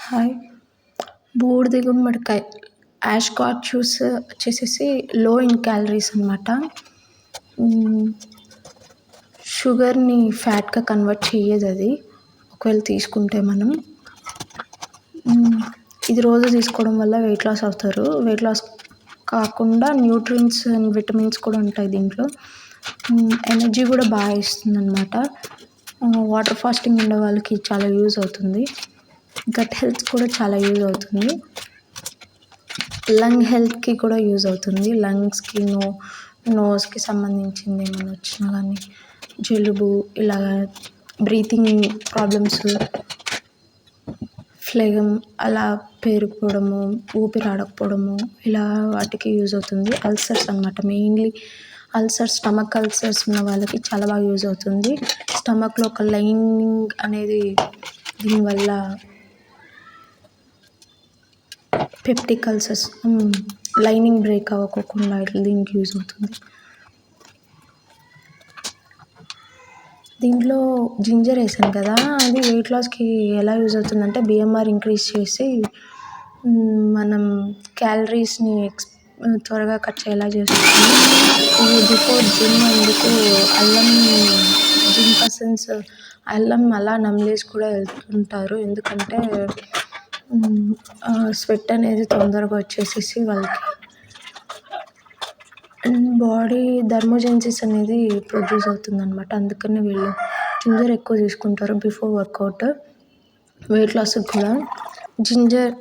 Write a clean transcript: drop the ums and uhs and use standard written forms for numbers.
Hi. బూడిద గుమ్మడికాయ యాష్‌గాట్ వచ్చేసేసి లో ఇన్ క్యాలరీస్ అనమాట. షుగర్‌ని ఫ్యాట్‌గా కన్వర్ట్ చెయ్యదది. ఒకవేళ తీసుకుంటే మనం. ఇది రోజు తీసుకోవడం వల్ల వెయిట్ లాస్ అవుతారు. వెయిట్ లాస్ కాకుండా న్యూట్రియంట్స్ అండ్ విటమిన్స్ కూడా ఉంటాయి దీంట్లో. ఎనర్జీ కూడా బాగా ఇస్తుందనమాట. వాటర్ ఫాస్టింగ్ ఉండే వాళ్ళకి చాలా యూజ్ అవుతుంది. గట్ హెల్త్ కూడా చాలా యూజ్ అవుతుంది. లంగ్ హెల్త్‌కి కూడా యూజ్ అవుతుంది. లంగ్స్‌కి, నోస్‌కి సంబంధించింది ఏమన్నా వచ్చినా కానీ, జలుబు ఇలా బ్రీతింగ్ ప్రాబ్లమ్స్, ఫ్లెగమ్ అలా పేరుకుపోవడము, ఊపిరాడకపోవడము ఇలా వాటికి యూజ్ అవుతుంది. అల్సర్స్ అనమాట. మెయిన్‌లీ స్టమక్ అల్సర్స్ ఉన్న వాళ్ళకి చాలా బాగా యూజ్ అవుతుంది. స్టమక్‌లో ఒక లైనింగ్ అనేది దీనివల్ల పెప్టిక్ అల్సర్స్ లైనింగ్ బ్రేక్ అవ్వకోకుండా ఇట్లా దీనికి యూజ్ అవుతుంది. దీంట్లో జింజర్ వేసాను కదా, అది వెయిట్ లాస్‌కి ఎలా యూజ్ అవుతుందంటే బిఎంఆర్ ఇంక్రీజ్ చేసి మనం క్యాలరీస్‌ని త్వరగా కట్ చేసేలా చేస్తుంది. ఇది బిఫోర్ జిమ్ అందుకు అల్లం జిమ్ పర్సన్స్ అల్లం అలా నమిలేసి కూడా వెళ్తుంటారు. ఎందుకంటే స్వెట్ అనేది తొందరగా వచ్చేసేసి వాళ్ళకి బాడీ థర్మోజెనిసిస్ అనేది ప్రొడ్యూస్ అవుతుందనమాట. అందుకని వీళ్ళు జింజర్ ఎక్కువ తీసుకుంటారు బిఫోర్ వర్కౌట్. వెయిట్ లాస్‌కి కూడా జింజర్